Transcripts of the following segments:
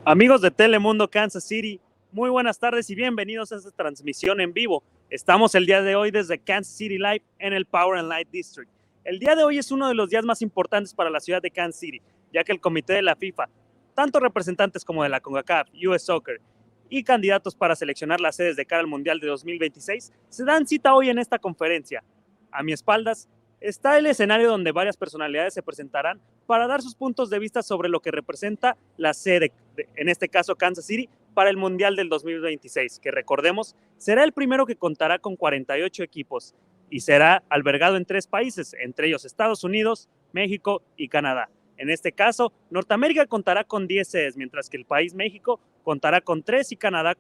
Amigos de Telemundo Kansas City, muy buenas tardes y bienvenidos a esta transmisión en vivo. Estamos el día de hoy desde Kansas City Live en el Power and Light District. El día de hoy es uno de los días más importantes para la ciudad de Kansas City, ya que el comité de la FIFA, tanto representantes como de la Concacaf, US Soccer y candidatos para seleccionar las sedes de cara al Mundial de 2026, se dan cita hoy en esta conferencia. A mi espaldas está el escenario donde varias personalidades se presentarán para dar sus puntos de vista sobre lo que representa la sede, en este caso Kansas City, para el Mundial del 2026, que recordemos, será el primero que contará con 48 equipos y será albergado en 3 países, entre ellos Estados Unidos, México y Canadá. En este caso, Norteamérica contará con 10 sedes, mientras que el país México contará con 3 y Canadá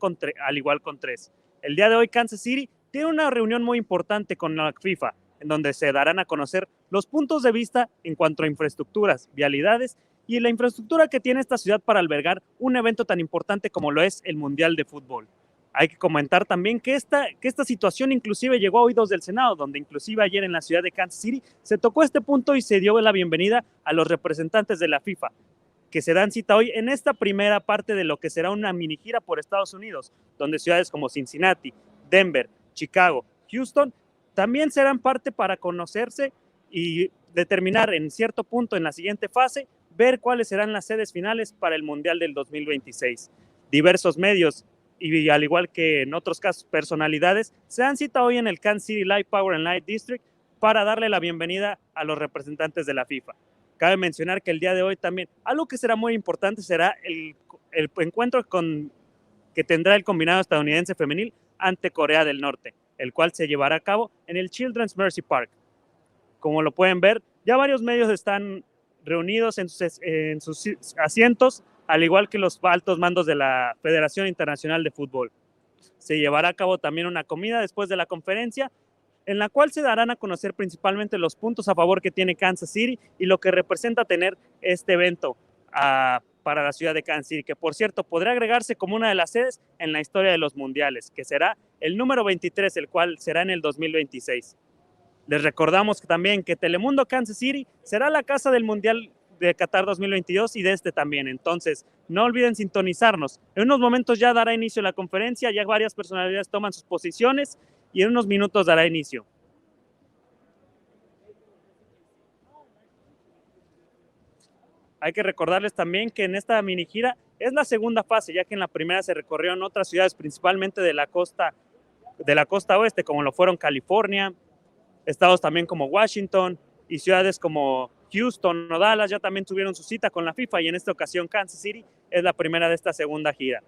al igual con 3. El día de hoy Kansas City tiene una reunión muy importante con la FIFA, en donde se darán a conocer los puntos de vista en cuanto a infraestructuras, vialidades y la infraestructura que tiene esta ciudad para albergar un evento tan importante como lo es el Mundial de Fútbol. Hay que comentar también que esta situación inclusive llegó a oídos del Senado, donde inclusive ayer en la ciudad de Kansas City se tocó este punto y se dio la bienvenida a los representantes de la FIFA, que se dan cita hoy en esta primera parte de lo que será una mini gira por Estados Unidos, donde ciudades como Cincinnati, Denver, Chicago, Houston también serán parte para conocerse y determinar en cierto punto en la siguiente fase, ver cuáles serán las sedes finales para el Mundial del 2026. Diversos medios y al igual que en otros casos personalidades se dan cita hoy en el Kansas City Live Power and Light District para darle la bienvenida a los representantes de la FIFA. Cabe mencionar que el día de hoy también algo que será muy importante será el encuentro que tendrá el combinado estadounidense femenil ante Corea del Norte, el cual se llevará a cabo en el Children's Mercy Park. Como lo pueden ver, ya varios medios están reunidos en sus asientos, al igual que los altos mandos de la Federación Internacional de Fútbol. Se llevará a cabo también una comida después de la conferencia, en la cual se darán a conocer principalmente los puntos a favor que tiene Kansas City y lo que representa tener este evento para la ciudad de Kansas City, que por cierto podrá agregarse como una de las sedes en la historia de los mundiales, que será el número 23, el cual será en el 2026. Les recordamos también que Telemundo Kansas City será la casa del Mundial de Qatar 2022 y de este también, entonces no olviden sintonizarnos. En unos momentos ya dará inicio la conferencia, ya varias personalidades toman sus posiciones y en unos minutos dará inicio. Hay que recordarles también que en esta mini gira es la segunda fase, ya que en la primera se recorrieron otras ciudades, principalmente de la costa oeste, como lo fueron California, estados también como Washington y ciudades como Houston o Dallas ya también tuvieron su cita con la FIFA y en esta ocasión Kansas City es la primera de esta segunda gira.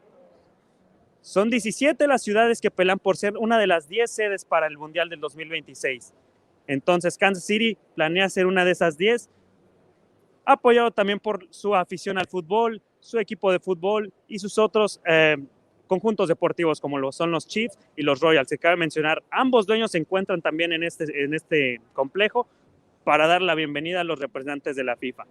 Son 17 las ciudades que pelean por ser una de las 10 sedes para el Mundial del 2026. Entonces Kansas City planea ser una de esas 10, apoyado también por su afición al fútbol, su equipo de fútbol y sus otros conjuntos deportivos como lo son los Chiefs y los Royals. Se cabe mencionar, ambos dueños se encuentran también en este complejo para dar la bienvenida a los representantes de la FIFA.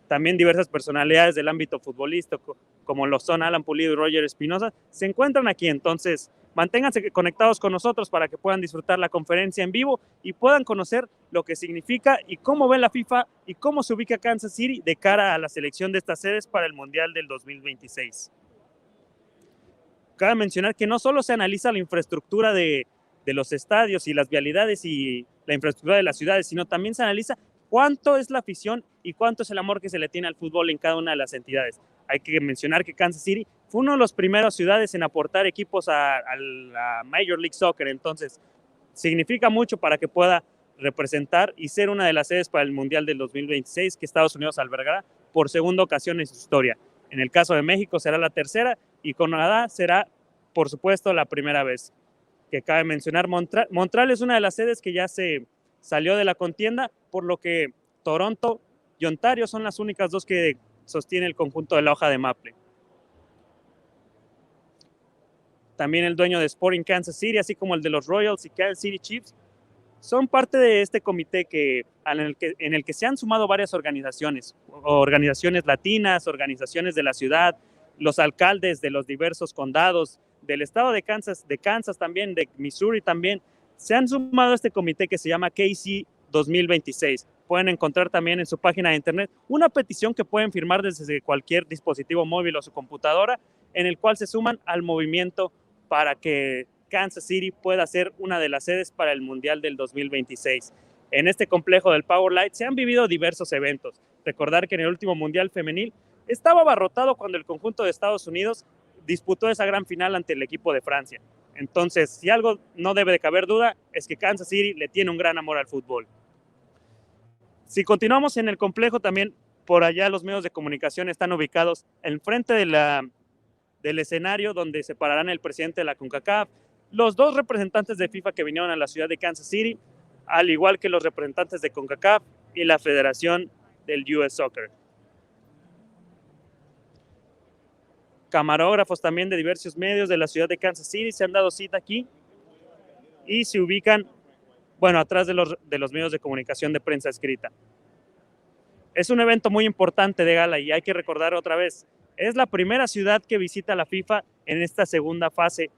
También diversas personalidades del ámbito futbolístico, como lo son Alan Pulido y Roger Espinosa, se encuentran aquí. Entonces, manténganse conectados con nosotros para que puedan disfrutar la conferencia en vivo y puedan conocer lo que significa y cómo ve la FIFA y cómo se ubica Kansas City de cara a la selección de estas sedes para el Mundial del 2026. Cabe mencionar que no solo se analiza la infraestructura de los estadios y las vialidades y la infraestructura de las ciudades, sino también se analiza cuánto es la afición y cuánto es el amor que se le tiene al fútbol en cada una de las entidades. Hay que mencionar que Kansas City fue una de las primeras ciudades en aportar equipos a la Major League Soccer, entonces significa mucho para que pueda representar y ser una de las sedes para el Mundial del 2026 que Estados Unidos albergará por segunda ocasión en su historia. En el caso de México será la tercera y Canadá será, por supuesto, la primera vez. Que cabe mencionar, Montreal es una de las sedes que ya se salió de la contienda, por lo que Toronto y Ontario son las únicas dos que sostiene el conjunto de la hoja de maple. También el dueño de Sporting Kansas City, así como el de los Royals y Kansas City Chiefs, son parte de este comité en el que se han sumado varias organizaciones latinas, organizaciones de la ciudad, los alcaldes de los diversos condados, del estado de Kansas también, de Missouri también, se han sumado a este comité que se llama KC2026, pueden encontrar también en su página de internet una petición que pueden firmar desde cualquier dispositivo móvil o su computadora, en el cual se suman al movimiento para que Kansas City pueda ser una de las sedes para el Mundial del 2026. En este complejo del Power Light se han vivido diversos eventos. Recordar que en el último Mundial femenil estaba abarrotado cuando el conjunto de Estados Unidos disputó esa gran final ante el equipo de Francia. Entonces, si algo no debe de caber duda, es que Kansas City le tiene un gran amor al fútbol. Si continuamos en el complejo, también por allá los medios de comunicación están ubicados enfrente del escenario donde se pararán el presidente de la Concacaf, los dos representantes de FIFA que vinieron a la ciudad de Kansas City, al igual que los representantes de Concacaf y la Federación del US Soccer. Camarógrafos también de diversos medios de la ciudad de Kansas City se han dado cita aquí y se ubican, bueno, atrás de los medios de comunicación de prensa escrita. Es un evento muy importante de gala y hay que recordar otra vez, es la primera ciudad que visita la FIFA en esta segunda fase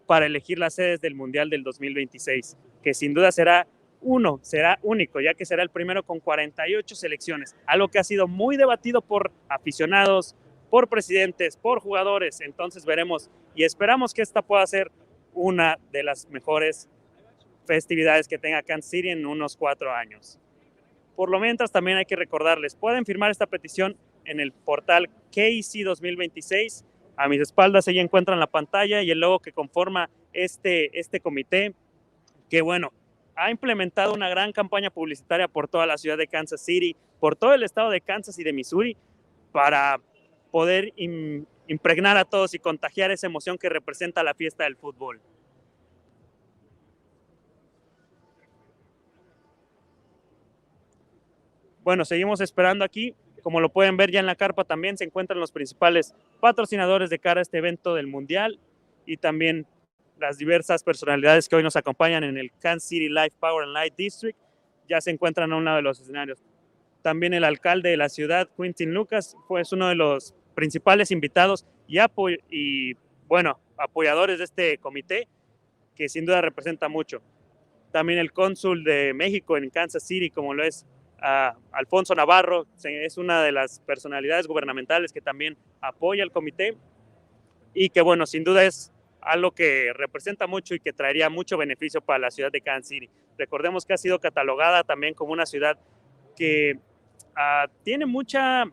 para elegir las sedes del Mundial del 2026, que sin duda será único, ya que será el primero con 48 selecciones, algo que ha sido muy debatido por aficionados, por presidentes, por jugadores. Entonces veremos y esperamos que esta pueda ser una de las mejores festividades que tenga Kansas City en unos 4 años. Por lo mientras, también hay que recordarles, pueden firmar esta petición en el portal KC2026. A mis espaldas ahí encuentran la pantalla y el logo que conforma este comité, que bueno, ha implementado una gran campaña publicitaria por toda la ciudad de Kansas City, por todo el estado de Kansas y de Missouri, para poder impregnar a todos y contagiar esa emoción que representa la fiesta del fútbol. Bueno, seguimos esperando aquí. Como lo pueden ver ya en la carpa, también se encuentran los principales patrocinadores de cara a este evento del Mundial y también las diversas personalidades que hoy nos acompañan en el Kansas City Live Power and Light District. Ya se encuentran a un lado de los escenarios. También el alcalde de la ciudad, Quentin Lucas, fue uno de los principales invitados y bueno, apoyadores de este comité, que sin duda representa mucho. También el cónsul de México en Kansas City, como lo es Alfonso Navarro, es una de las personalidades gubernamentales que también apoya al comité y que bueno, sin duda es algo que representa mucho y que traería mucho beneficio para la ciudad de Kansas City. Recordemos que ha sido catalogada también como una ciudad que tiene mucha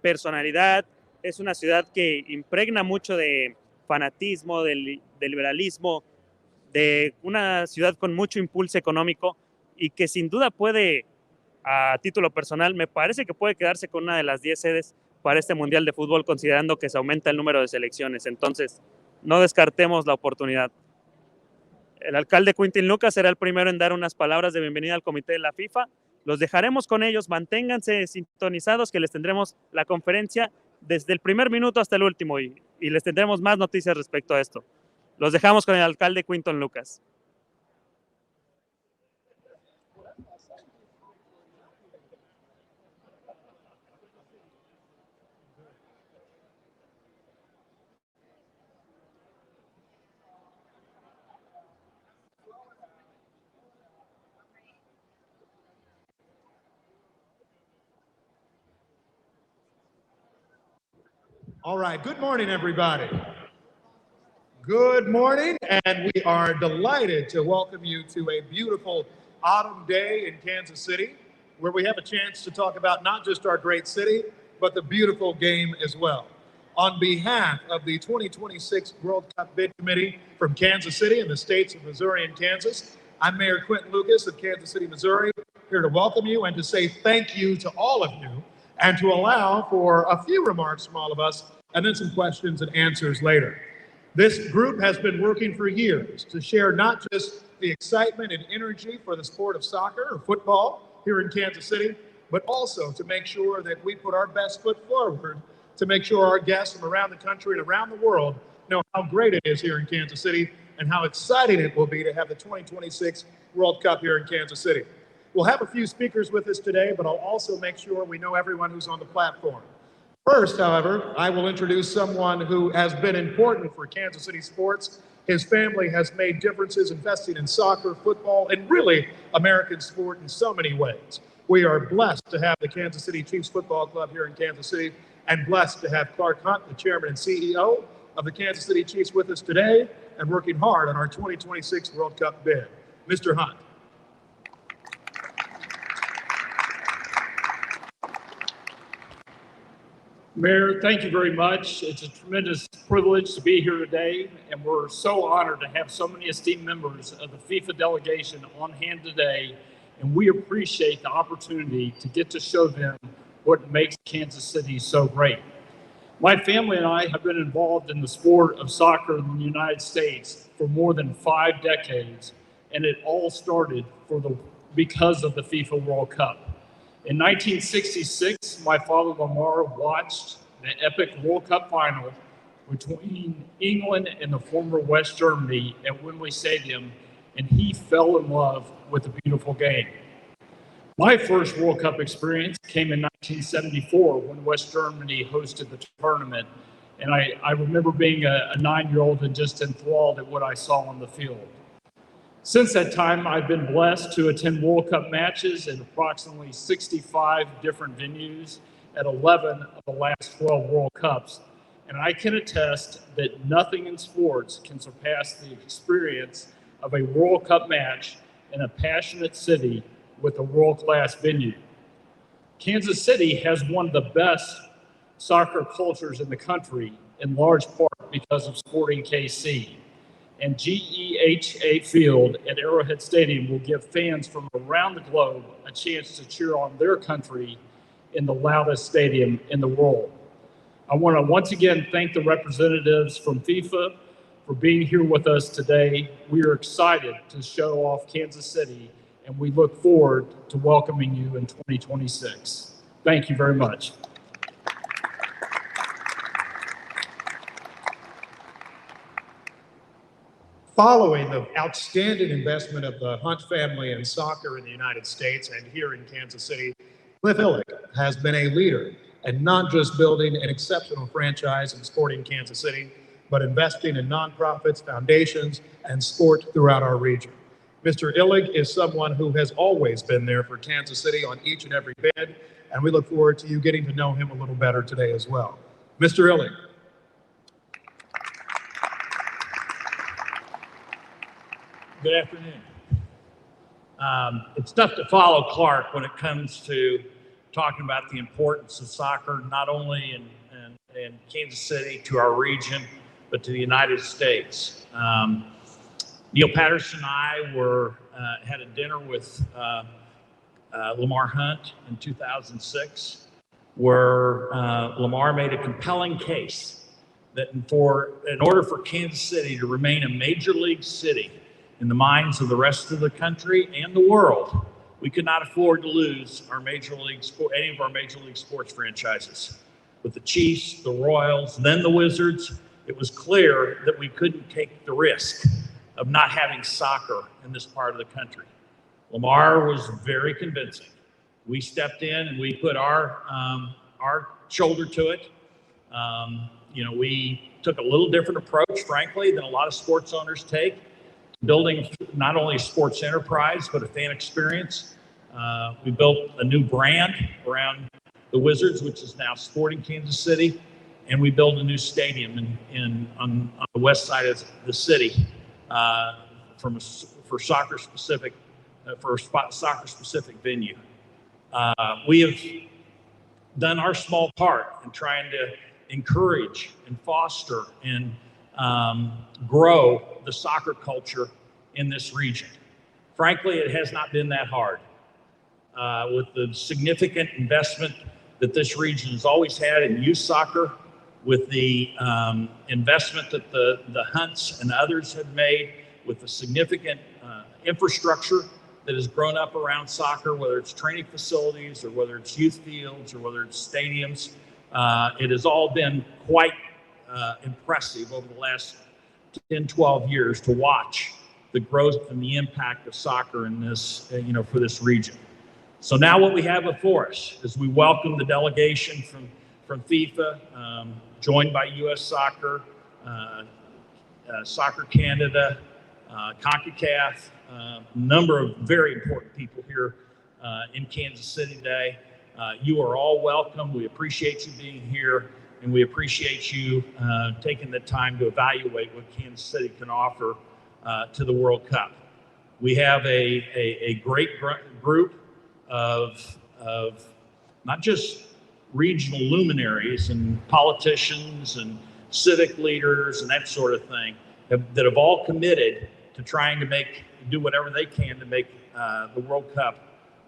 personalidad, es una ciudad que impregna mucho de fanatismo, de liberalismo, de una ciudad con mucho impulso económico y que sin duda puede, a título personal, me parece que puede quedarse con una de las 10 sedes para este Mundial de Fútbol, considerando que se aumenta el número de selecciones. Entonces, no descartemos la oportunidad. El alcalde Quentin Lucas será el primero en dar unas palabras de bienvenida al comité de la FIFA. Los dejaremos con ellos, manténganse sintonizados que les tendremos la conferencia desde el primer minuto hasta el último y les tendremos más noticias respecto a esto. Los dejamos con el alcalde Quentin Lucas. All right, good morning, everybody. Good morning, and we are delighted to welcome you to a beautiful autumn day in Kansas City, where we have a chance to talk about not just our great city, but the beautiful game as well. On behalf of the 2026 World Cup Bid Committee from Kansas City and the states of Missouri and Kansas, I'm Mayor Quentin Lucas of Kansas City, Missouri, here to welcome you and to say thank you to all of you and to allow for a few remarks from all of us and then some questions and answers later. This group has been working for years to share not just the excitement and energy for the sport of soccer or football here in Kansas City, but also to make sure that we put our best foot forward to make sure our guests from around the country and around the world know how great it is here in Kansas City and how exciting it will be to have the 2026 World Cup here in Kansas City. We'll have a few speakers with us today, but I'll also make sure we know everyone who's on the platform. First, however, I will introduce someone who has been important for Kansas City sports. His family has made differences investing in soccer, football, and really American sport in so many ways. We are blessed to have the Kansas City Chiefs Football Club here in Kansas City, and blessed to have Clark Hunt, the chairman and CEO of the Kansas City Chiefs, with us today and working hard on our 2026 World Cup bid. Mr. Hunt. Mayor, thank you very much. It's a tremendous privilege to be here today, and we're so honored to have so many esteemed members of the FIFA delegation on hand today, and we appreciate the opportunity to get to show them what makes Kansas City so great. My family and I have been involved in the sport of soccer in the United States for more than 5 decades, and it all started because of the FIFA World Cup. In 1966, my father Lamar watched the epic World Cup final between England and the former West Germany at Wembley Stadium, and he fell in love with the beautiful game. My first World Cup experience came in 1974 when West Germany hosted the tournament, and I remember being a 9-year-old and just enthralled at what I saw on the field. Since that time, I've been blessed to attend World Cup matches in approximately 65 different venues at 11 of the last 12 World Cups. And I can attest that nothing in sports can surpass the experience of a World Cup match in a passionate city with a world-class venue. Kansas City has one of the best soccer cultures in the country, in large part because of Sporting KC. And GEHA Field at Arrowhead Stadium will give fans from around the globe a chance to cheer on their country in the loudest stadium in the world. I want to once again thank the representatives from FIFA for being here with us today. We are excited to show off Kansas City, and we look forward to welcoming you in 2026. Thank you very much. Following the outstanding investment of the Hunt family in soccer in the United States and here in Kansas City, Cliff Illick has been a leader in not just building an exceptional franchise in Sporting Kansas City, but investing in nonprofits, foundations, and sport throughout our region. Mr. Illick is someone who has always been there for Kansas City on each and every bid, and we look forward to you getting to know him a little better today as well. Mr. Illick. Good afternoon. It's tough to follow Clark when it comes to talking about the importance of soccer, not only in Kansas City, to our region, but to the United States. Neil Patterson and I had a dinner with Lamar Hunt in 2006, where Lamar made a compelling case that in order for Kansas City to remain a major league city in the minds of the rest of the country and the world, we could not afford to lose any of our major league sports franchises. With the Chiefs, the Royals, then the Wizards, it was clear that we couldn't take the risk of not having soccer in this part of the country. Lamar was very convincing. We stepped in and we put our shoulder to it. We took a little different approach, frankly, than a lot of sports owners take, building not only a sports enterprise, but a fan experience. We built a new brand around the Wizards, which is now Sporting Kansas City, and we built a new stadium on the west side of the city for soccer specific venue. We have done our small part in trying to encourage and foster and grow the soccer culture in this region. Frankly, it has not been that hard. With the significant investment that this region has always had in youth soccer, with the investment that the Hunts and others have made, with the significant infrastructure that has grown up around soccer, whether it's training facilities or whether it's youth fields or whether it's stadiums, it has all been quite impressive over the last 10, 12 years to watch the growth and the impact of soccer in this, for this region. So now what we have before us is we welcome the delegation from FIFA, joined by U.S. Soccer, Soccer Canada, Concacaf, a number of very important people here in Kansas City today. You are all welcome. We appreciate you being here, and we appreciate you taking the time to evaluate what Kansas City can offer to the World Cup. We have a great group of not just regional luminaries and politicians and civic leaders and that sort of thing that have all committed to trying to do whatever they can to make the World Cup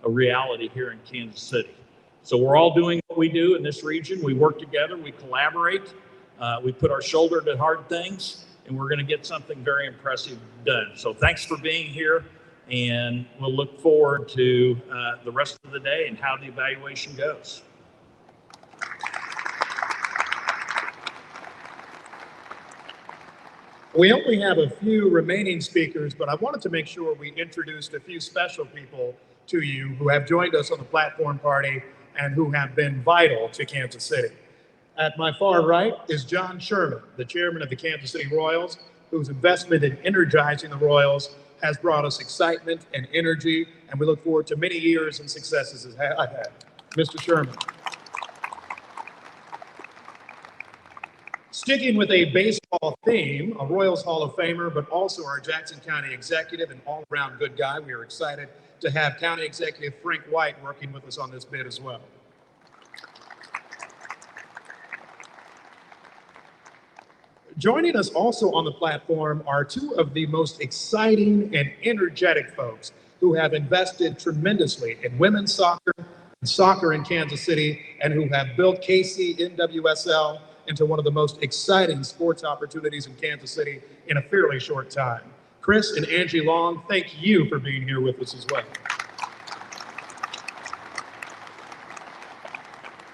a reality here in Kansas City. So we're all doing what we do in this region. We work together, we collaborate, we put our shoulder to hard things, and we're going to get something very impressive done. So thanks for being here, and we'll look forward to the rest of the day and how the evaluation goes. We only have a few remaining speakers, but I wanted to make sure we introduced a few special people to you who have joined us on the platform party and who have been vital to Kansas City. At my far right is John Sherman, the chairman of the Kansas City Royals, whose investment in energizing the Royals has brought us excitement and energy, and we look forward to many years and successes ahead. Mr. Sherman. Sticking with a baseball theme, a Royals Hall of Famer, but also our Jackson County executive and all-around good guy, we are excited to have County Executive Frank White working with us on this bid as well. Joining us also on the platform are two of the most exciting and energetic folks who have invested tremendously in women's soccer and soccer in Kansas City, and who have built KC2062 into one of the most exciting sports opportunities in Kansas City in a fairly short time. Chris and Angie Long, thank you for being here with us as well.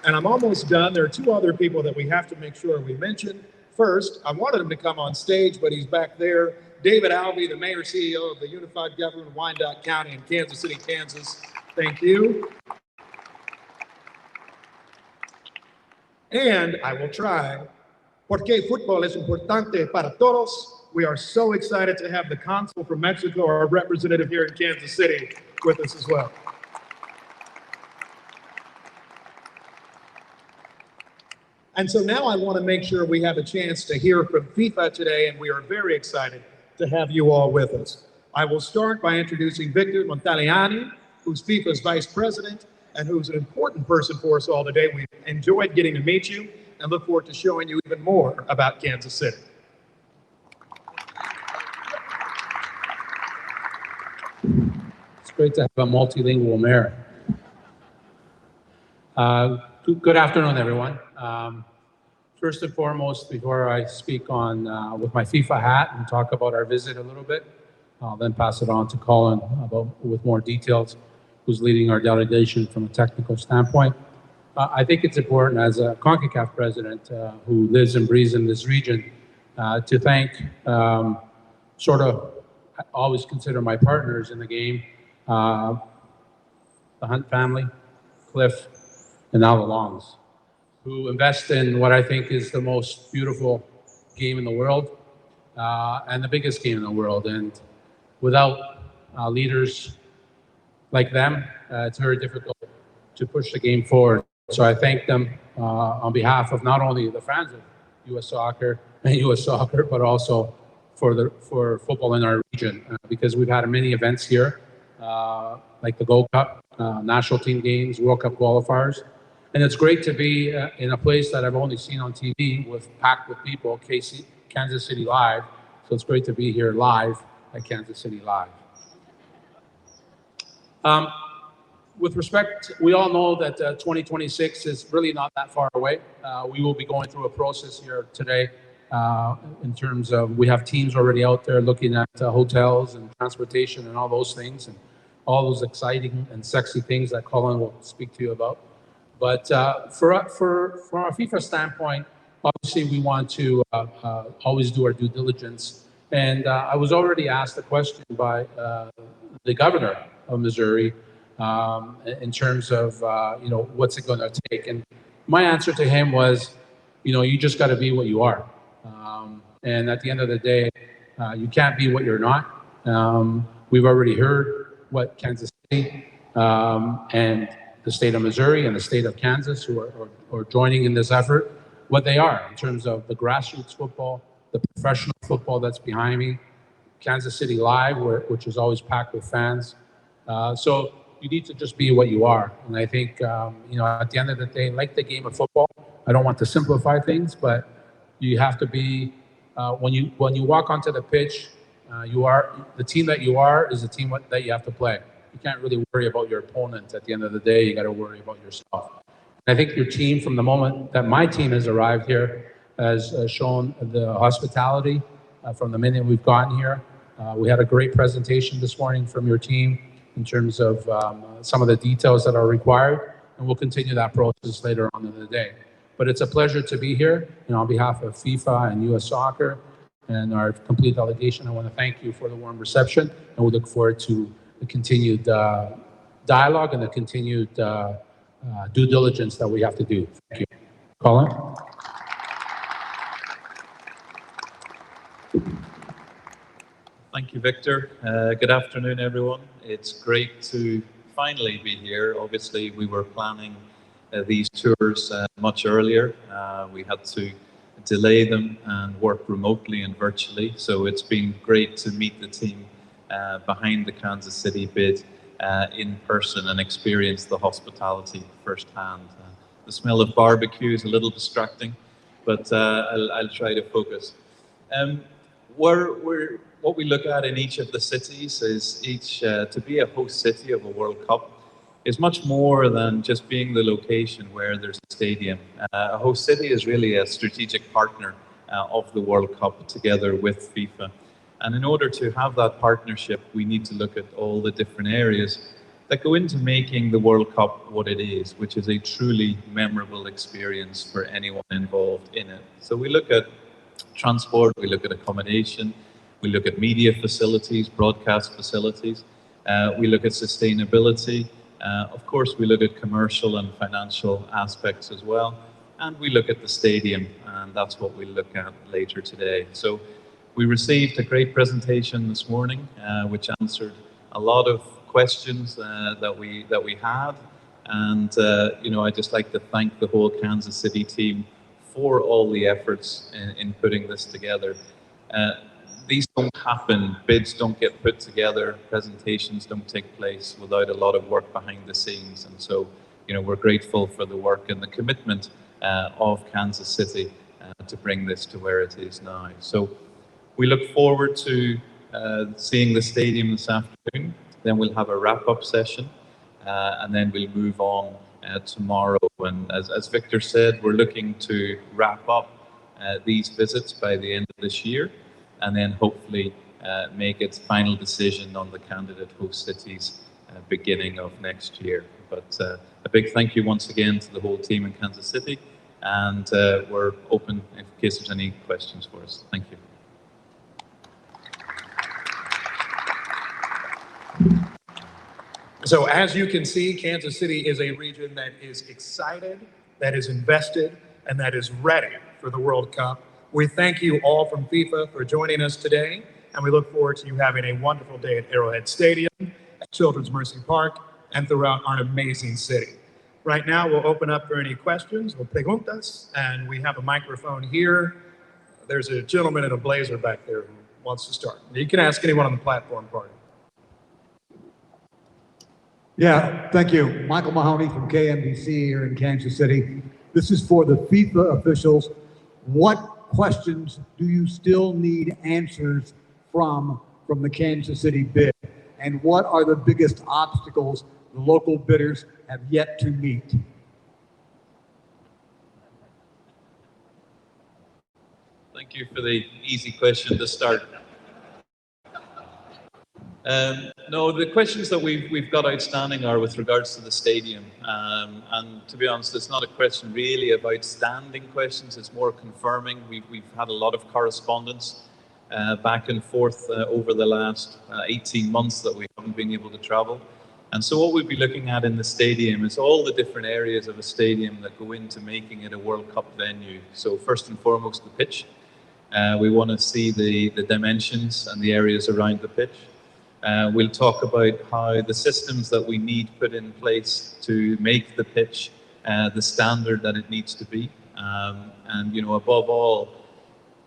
And I'm almost done. There are two other people that we have to make sure we mention. First, I wanted him to come on stage, but he's back there. David Alvey, the Mayor CEO of the Unified Government of Wyandotte County in Kansas City, Kansas. Thank you. And I will try, porque fútbol es importante para todos. We are so excited to have the consul from Mexico, our representative here in Kansas City, with us as well. And so now I want to make sure we have a chance to hear from FIFA today, and we are very excited to have you all with us. I will start by introducing Victor Montagliani, who's FIFA's vice president, and who's an important person for us all today. We've enjoyed getting to meet you and look forward to showing you even more about Kansas City. It's great to have a multilingual mayor. Good afternoon, everyone. First and foremost, before I speak on with my FIFA hat and talk about our visit a little bit, I'll then pass it on to Colin with more details, who's leading our delegation from a technical standpoint. I think it's important as a Concacaf president who lives and breathes in this region to thank I always consider my partners in the game, the Hunt family, Cliff, and now the Longs, who invest in what I think is the most beautiful game in the world and the biggest game in the world. And without leaders like them, it's very difficult to push the game forward. So I thank them on behalf of not only the fans of U.S. soccer and U.S. soccer, but also for football in our region, because we've had many events here, like the Gold Cup, national team games, World Cup qualifiers. And it's great to be in a place that I've only seen on TV packed with people, Kansas City Live. So it's great to be here live at Kansas City Live. With respect, we all know that 2026 is really not that far away. We will be going through a process here today in terms of, we have teams already out there looking at hotels and transportation and all those things, and all those exciting and sexy things that Colin will speak to you about. But from our FIFA standpoint, obviously we want to always do our due diligence. And I was already asked a question by the governor of Missouri in terms of, what's it going to take? And my answer to him was, you just got to be what you are. And at the end of the day, you can't be what you're not. We've already heard what Kansas City and the state of Missouri and the state of Kansas who are joining in this effort, what they are in terms of the grassroots football, the professional football that's behind me, Kansas City Live, which is always packed with fans. So you need to just be what you are. And I think, you know, at the end of the day, like the game of football, I don't want to simplify things, but you have to be, when you walk onto the pitch, the team that you are is the team that you have to play. You can't really worry about your opponent. At the end of the day, you got to worry about yourself. And I think your team, from the moment that my team has arrived here, has shown the hospitality from the minute we've gotten here. We had a great presentation this morning from your team in terms of some of the details that are required, and we'll continue that process later on in the day. But it's a pleasure to be here, and on behalf of FIFA and U.S. Soccer and our complete delegation, I want to thank you for the warm reception, and we look forward to the continued dialogue and the continued due diligence that we have to do. Thank you. Colin? Thank you, Victor. Good afternoon, everyone. It's great to finally be here. Obviously, we were planning these tours much earlier. We had to delay them and work remotely and virtually. So it's been great to meet the team behind the Kansas City bid in person and experience the hospitality firsthand. The smell of barbecue is a little distracting, but I'll try to focus. What we look at in each of the cities is to be a host city of a World Cup is much more than just being the location where there's a stadium. A host city is really a strategic partner of the World Cup together with FIFA. And in order to have that partnership, we need to look at all the different areas that go into making the World Cup what it is, which is a truly memorable experience for anyone involved in it. So we look at transport, we look at accommodation, we look at media facilities, broadcast facilities, we look at sustainability, of course we look at commercial and financial aspects as well, and we look at the stadium, and that's what we'll look at later today. So we received a great presentation this morning, which answered a lot of questions that we had, and you know, I'd just like to thank the whole Kansas City team for all the efforts in putting this together. These don't happen, bids don't get put together, presentations don't take place without a lot of work behind the scenes. And so, you know, we're grateful for the work and the commitment of Kansas City to bring this to where it is now. So we look forward to seeing the stadium this afternoon. Then we'll have a wrap-up session, and then we'll move on tomorrow. And as Victor said, we're looking to wrap up these visits by the end of this year, and then hopefully make its final decision on the candidate host cities beginning of next year. But a big thank you once again to the whole team in Kansas City, and we're open in case there's any questions for us. Thank you. So as you can see, Kansas City is a region that is excited, that is invested, and that is ready for the World Cup. We thank you all from FIFA for joining us today, and we look forward to you having a wonderful day at Arrowhead Stadium, at Children's Mercy Park, and throughout our amazing city. Right now, we'll open up for any questions or preguntas, and we have a microphone here. There's a gentleman in a blazer back there who wants to start. You can ask anyone on the platform part. Yeah, thank you. Michael Mahoney from KMBC here in Kansas City. This is for the FIFA officials. What questions do you still need answers from the Kansas City bid? And what are the biggest obstacles the local bidders have yet to meet? Thank you for the easy question to start. No, the questions that we've got outstanding are with regards to the stadium. And to be honest, it's not a question really of outstanding questions, it's more confirming. We've had a lot of correspondence back and forth over the last 18 months that we haven't been able to travel. And so what we'll be looking at in the stadium is all the different areas of a stadium that go into making it a World Cup venue. So first and foremost, the pitch. We want to see the dimensions and the areas around the pitch. We'll talk about how the systems that we need put in place to make the pitch the standard that it needs to be. And, you know, above all,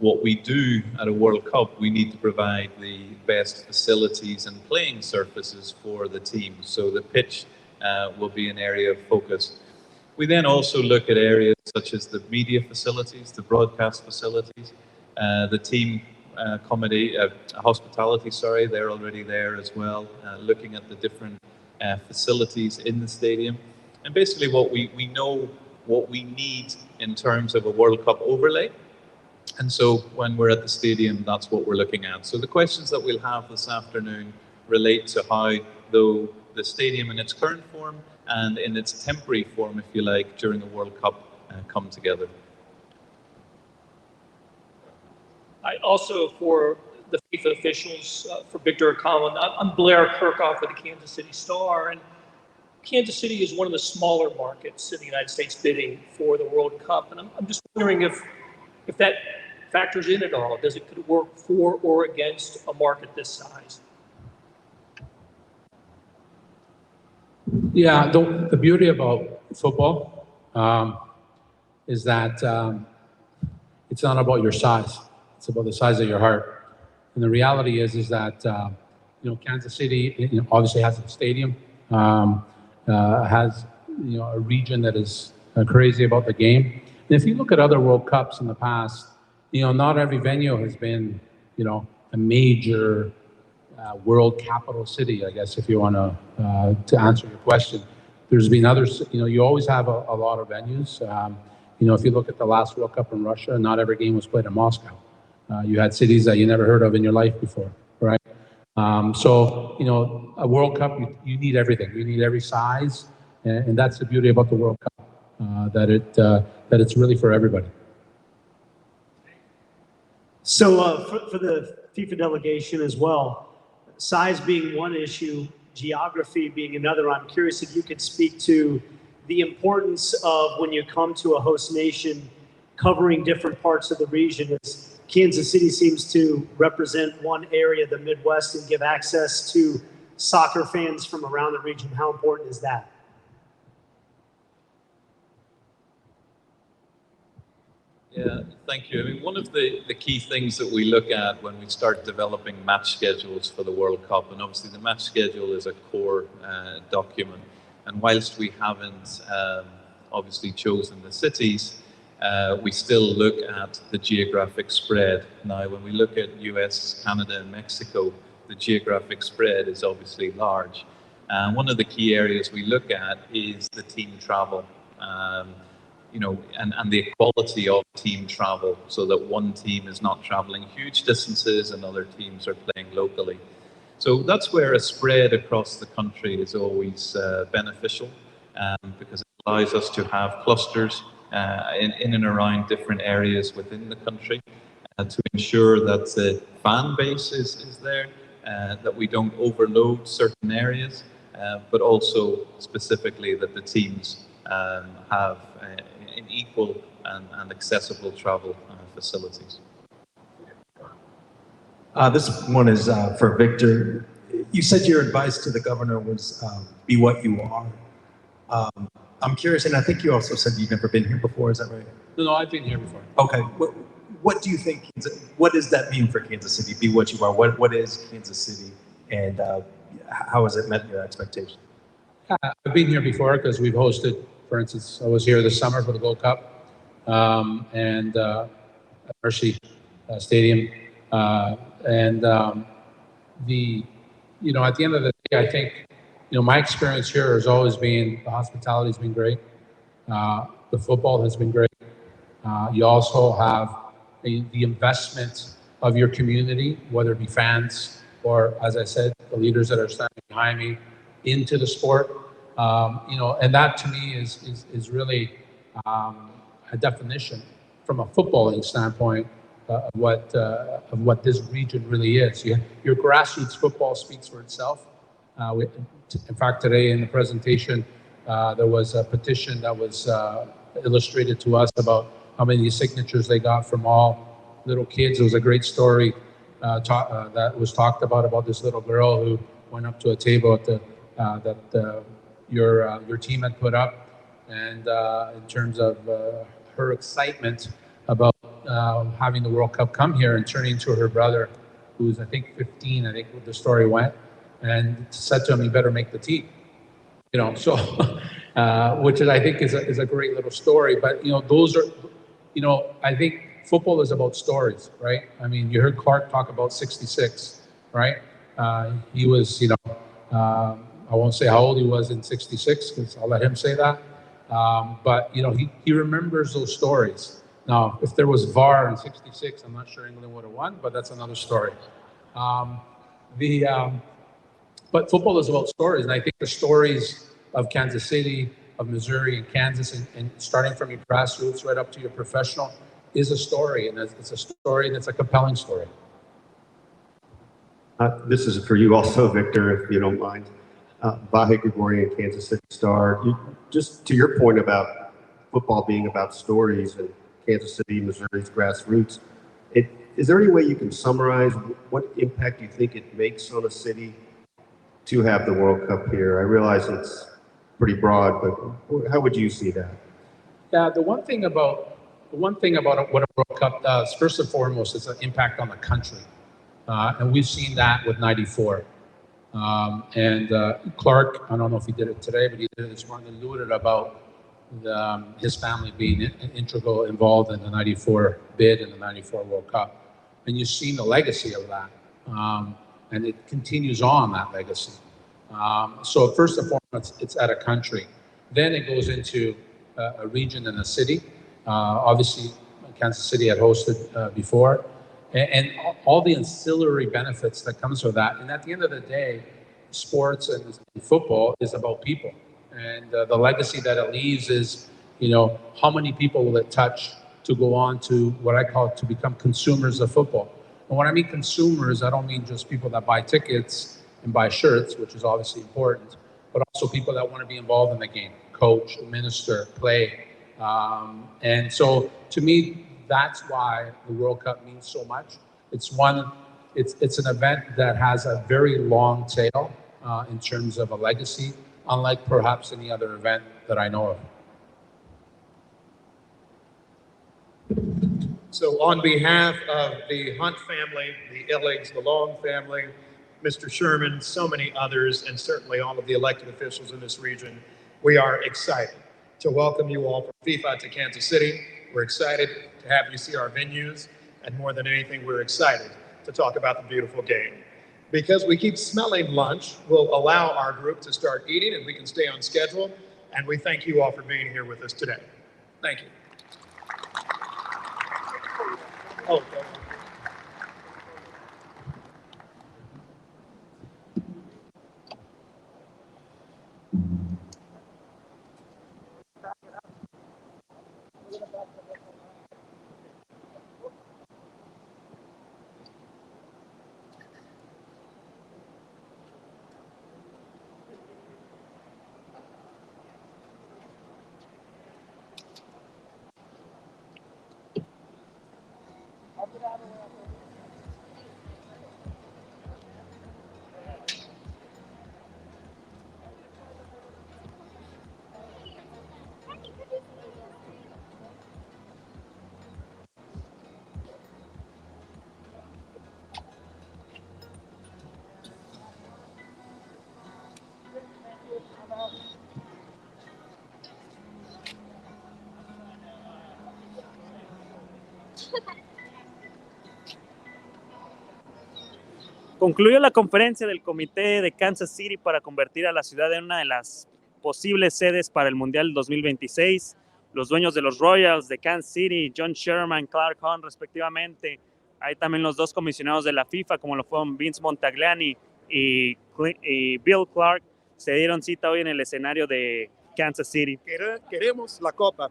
what we do at a World Cup, we need to provide the best facilities and playing surfaces for the team. So the pitch will be an area of focus. We then also look at areas such as the media facilities, the broadcast facilities, the team hospitality, sorry, they're already there as well, looking at the different facilities in the stadium. And basically what we know what we need in terms of a World Cup overlay. And so when we're at the stadium, that's what we're looking at. So the questions that we'll have this afternoon relate to how, though, the stadium in its current form and in its temporary form, if you like, during a World Cup come together. I also, for the FIFA officials, for Victor or Colin, I'm Blair Kirkhoff of the Kansas City Star, and Kansas City is one of the smaller markets in the United States bidding for the World Cup, and I'm just wondering if that factors in at all. Could it work for or against a market this size? Yeah, the beauty about football is that it's not about your size. It's about the size of your heart. And the reality is that, you know, Kansas City obviously has a stadium, has, you know, a region that is crazy about the game. And if you look at other World Cups in the past, you know, not every venue has been, you know, a major world capital city, I guess, if you want to answer your question. There's been others, you know, you always have a lot of venues. You know, if you look at the last World Cup in Russia, not every game was played in Moscow. You had cities that you never heard of in your life before, right? So, you know, a World Cup, you need everything. You need every size, and that's the beauty about the World Cup, that it's really for everybody. So for the FIFA delegation as well, size being one issue, geography being another, I'm curious if you could speak to the importance of when you come to a host nation covering different parts of the region. As Kansas City seems to represent one area, the Midwest, and give access to soccer fans from around the region. How important is that? Yeah, thank you. I mean, one of the key things that we look at when we start developing match schedules for the World Cup, and obviously the match schedule is a core document, and whilst we haven't obviously chosen the cities, we still look at the geographic spread. Now, when we look at US, Canada, and Mexico, the geographic spread is obviously large. And one of the key areas we look at is the team travel. You know, and the equality of team travel, so that one team is not traveling huge distances and other teams are playing locally. So that's where a spread across the country is always beneficial, because it allows us to have clusters in and around different areas within the country to ensure that the fan base is there, that we don't overload certain areas, but also specifically that the teams have in equal and accessible travel facilities. This one is for Victor. You said your advice to the governor was be what you are. I'm curious, and I think you also said you've never been here before, is that right? No, I've been here before. Okay, what do you think, what does that mean for Kansas City, be what you are? What is Kansas City, and how has it met your expectations? I've been here before because we've hosted, for instance, I was here this summer for the Gold Cup, and at Mercy Stadium, and you know, at the end of the day, I think, you know, my experience here has always been, the hospitality has been great, the football has been great. You also have the investment of your community, whether it be fans or, as I said, the leaders that are standing behind me, into the sport. You know, and that to me is really a definition from a footballing standpoint of what this region really is. Your grassroots football speaks for itself. In fact, today in the presentation, there was a petition that was illustrated to us about how many signatures they got from all little kids. It was a great story that was talked about this little girl who went up to a table at your team had put up, and in terms of her excitement about having the World Cup come here and turning to her brother, who's I think 15, I think the story went, and said to him, "You better make the team." You know, so which I think is a great little story. But you know, those are, you know, I think football is about stories, right? I mean, you heard Clark talk about 66, right? He was, you know, I won't say how old he was in 66 because I'll let him say that. But, you know, he remembers those stories. Now, if there was VAR in 66, I'm not sure England would have won, but that's another story. But football is about stories, and I think the stories of Kansas City, of Missouri and Kansas, and starting from your grassroots right up to your professional, is a story, and it's a story that's a compelling story. This is for you also, Victor, if you don't mind. Vahe Gregorian, Kansas City Star. Just to your point about football being about stories and Kansas City, Missouri's grassroots, is there any way you can summarize what impact you think it makes on a city to have the World Cup here? I realize it's pretty broad, but how would you see that? Yeah, the one thing about what a World Cup does, first and foremost, is an impact on the country. And we've seen that with 94. Clark, I don't know if he did it today, but he did it this morning, alluded about his family being integral involved in the 94 bid and the 94 World Cup. And you've seen the legacy of that. And it continues on, that legacy. So first and foremost, it's at a country. Then it goes into a region and a city. Obviously, Kansas City had hosted before. And all the ancillary benefits that comes with that. And at the end of the day, sports and football is about people. And the legacy that it leaves is, you know, how many people will it touch to go on to what I call to become consumers of football. And when I mean consumers, I don't mean just people that buy tickets and buy shirts, which is obviously important, but also people that want to be involved in the game, coach, administer, play. And so to me, that's why the World Cup means so much. It's an event that has a very long tail in terms of a legacy, unlike perhaps any other event that I know of. So on behalf of the Hunt family, the Illigs, the Long family, Mr. Sherman, so many others, and certainly all of the elected officials in this region, we are excited to welcome you all from FIFA to Kansas City. We're excited to have you see our venues, and more than anything, we're excited to talk about the beautiful game. Because we keep smelling lunch, we'll allow our group to start eating and we can stay on schedule, and we thank you all for being here with us today. Thank you. Oh, okay. Concluyó la conferencia del comité de Kansas City para convertir a la ciudad en una de las posibles sedes para el Mundial 2026. Los dueños de los Royals de Kansas City, John Sherman, Clark Hunt, respectivamente. Hay también los dos comisionados de la FIFA, como lo fueron Vince Montagliani y Bill Clark, se dieron cita hoy en el escenario de Kansas City. Queremos la copa.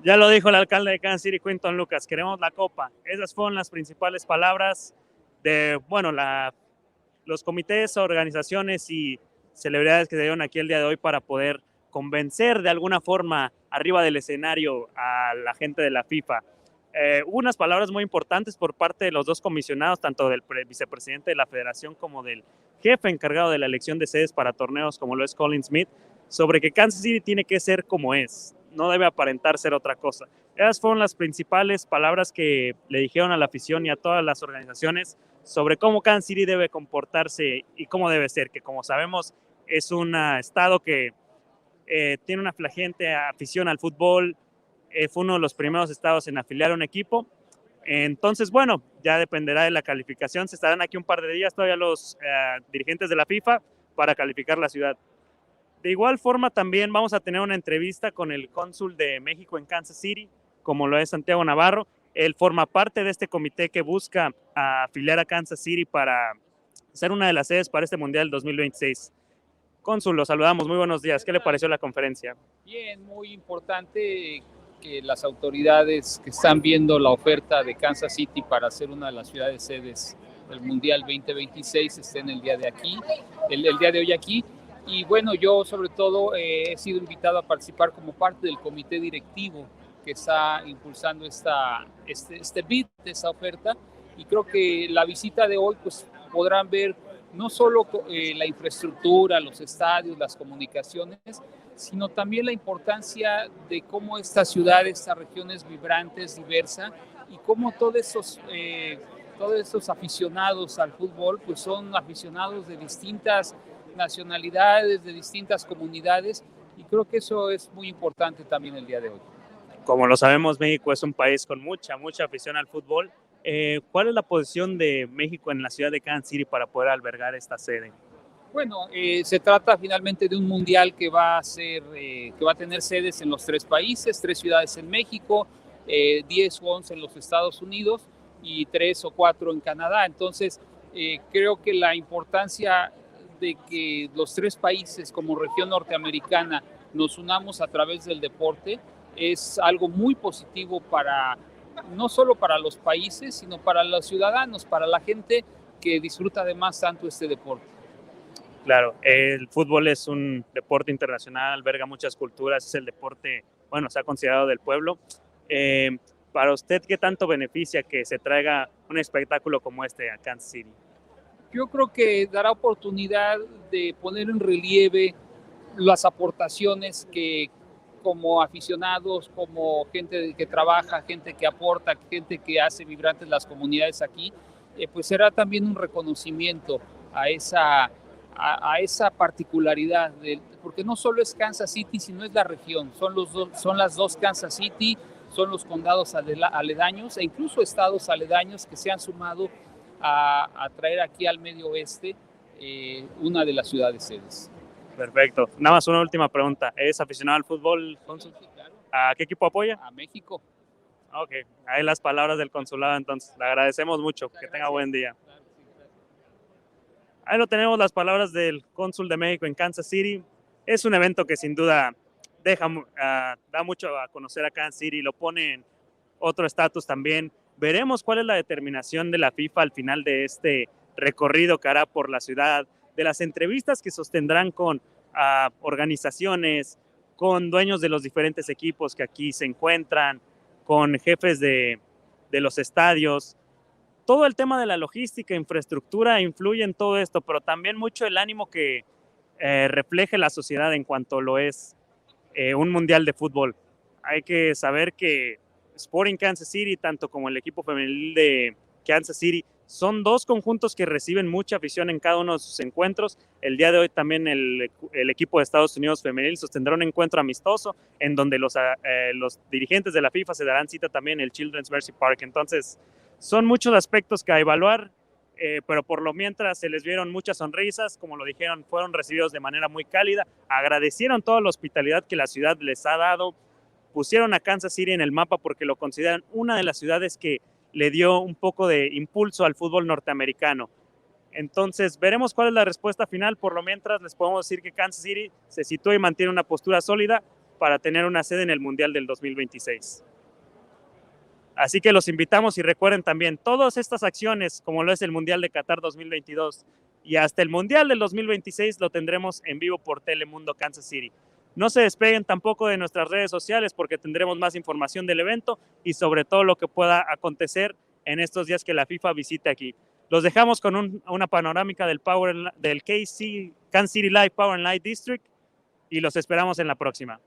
Ya lo dijo el alcalde de Kansas City, Quinton Lucas, queremos la copa. Esas fueron las principales palabras de, bueno, los comités, organizaciones y celebridades que se dieron aquí el día de hoy para poder convencer de alguna forma arriba del escenario a la gente de la FIFA. Hubo unas palabras muy importantes por parte de los dos comisionados, tanto del vicepresidente de la federación como del jefe encargado de la elección de sedes para torneos, como lo es Colin Smith, sobre que Kansas City tiene que ser como es, no debe aparentar ser otra cosa. Esas fueron las principales palabras que le dijeron a la afición y a todas las organizaciones sobre cómo Kansas City debe comportarse y cómo debe ser, que como sabemos es un estado que tiene una flagrante afición al fútbol, fue uno de los primeros estados en afiliar a un equipo. Entonces, bueno, ya dependerá de la calificación. Se estarán aquí un par de días todavía los dirigentes de la FIFA para calificar la ciudad. De igual forma, también vamos a tener una entrevista con el cónsul de México en Kansas City, como lo es Santiago Navarro. Él forma parte de este comité que busca afiliar a Kansas City para ser una de las sedes para este Mundial 2026. Cónsul, lo saludamos. Muy buenos días. ¿Qué le pareció la conferencia? Bien, muy importante que las autoridades que están viendo la oferta de Kansas City para ser una de las ciudades sedes del Mundial 2026 estén el día de hoy aquí. Y bueno, yo sobre todo he sido invitado a participar como parte del comité directivo que está impulsando este bid de esta oferta, y creo que la visita de hoy pues podrán ver no solo la infraestructura, los estadios, las comunicaciones, sino también la importancia de cómo esta ciudad, esta región es vibrante, es diversa, y cómo todos esos aficionados al fútbol pues son aficionados de distintas nacionalidades, de distintas comunidades, y creo que eso es muy importante también el día de hoy. Como lo sabemos, México es un país con mucha afición al fútbol. ¿Cuál es la posición de México en la ciudad de Kansas City para poder albergar esta sede? Bueno, se trata finalmente de un mundial que va a tener sedes en los 3 países, 3 ciudades en México, 10 o 11 en los Estados Unidos y 3 o 4 en Canadá. Entonces, creo que la importancia de que los 3 países como región norteamericana nos unamos a través del deporte es algo muy positivo no solo para los países, sino para los ciudadanos, para la gente que disfruta además tanto este deporte. Claro, el fútbol es un deporte internacional, alberga muchas culturas, es el deporte, bueno, se ha considerado del pueblo. Para usted, ¿qué tanto beneficia que se traiga un espectáculo como este a Kansas City? Yo creo que dará oportunidad de poner en relieve las aportaciones que como aficionados, como gente que trabaja, gente que aporta, gente que hace vibrantes las comunidades aquí, pues será también un reconocimiento a esa particularidad, porque no solo es Kansas City, sino es la región, son las dos Kansas City, son los condados aledaños e incluso estados aledaños que se han sumado a traer aquí al medio oeste una de las ciudades sedes. Perfecto. Nada más una última pregunta. ¿Es aficionado al fútbol, cónsul? Sí, claro. ¿A qué equipo apoya? A México. Ok, ahí las palabras del consulado entonces. Le agradecemos mucho. Que tenga buen día. Ahí lo tenemos, las palabras del cónsul de México en Kansas City. Es un evento que sin duda da mucho a conocer a Kansas City, lo pone en otro estatus también. Veremos cuál es la determinación de la FIFA al final de este recorrido que hará por la ciudad, de las entrevistas que sostendrán con organizaciones, con dueños de los diferentes equipos que aquí se encuentran, con jefes de los estadios. Todo el tema de la logística, infraestructura influye en todo esto, pero también mucho el ánimo que refleje la sociedad en cuanto lo es un mundial de fútbol. Hay que saber que Sporting Kansas City, tanto como el equipo femenil de Kansas City, son 2 conjuntos que reciben mucha afición en cada uno de sus encuentros. El día de hoy también el equipo de Estados Unidos femenil sostendrá un encuentro amistoso en donde los dirigentes de la FIFA se darán cita también en el Children's Mercy Park. Entonces, son muchos aspectos que a evaluar, pero por lo mientras se les vieron muchas sonrisas, como lo dijeron, fueron recibidos de manera muy cálida, agradecieron toda la hospitalidad que la ciudad les ha dado, pusieron a Kansas City en el mapa porque lo consideran una de las ciudades que le dio un poco de impulso al fútbol norteamericano. Entonces, veremos cuál es la respuesta final. Por lo mientras, les podemos decir que Kansas City se sitúa y mantiene una postura sólida para tener una sede en el Mundial del 2026. Así que los invitamos y recuerden también, todas estas acciones, como lo es el Mundial de Qatar 2022 y hasta el Mundial del 2026, lo tendremos en vivo por Telemundo Kansas City. No se despeguen tampoco de nuestras redes sociales porque tendremos más información del evento y sobre todo lo que pueda acontecer en estos días que la FIFA visite aquí. Los dejamos con una panorámica del Kansas City Live Power and Light District y los esperamos en la próxima.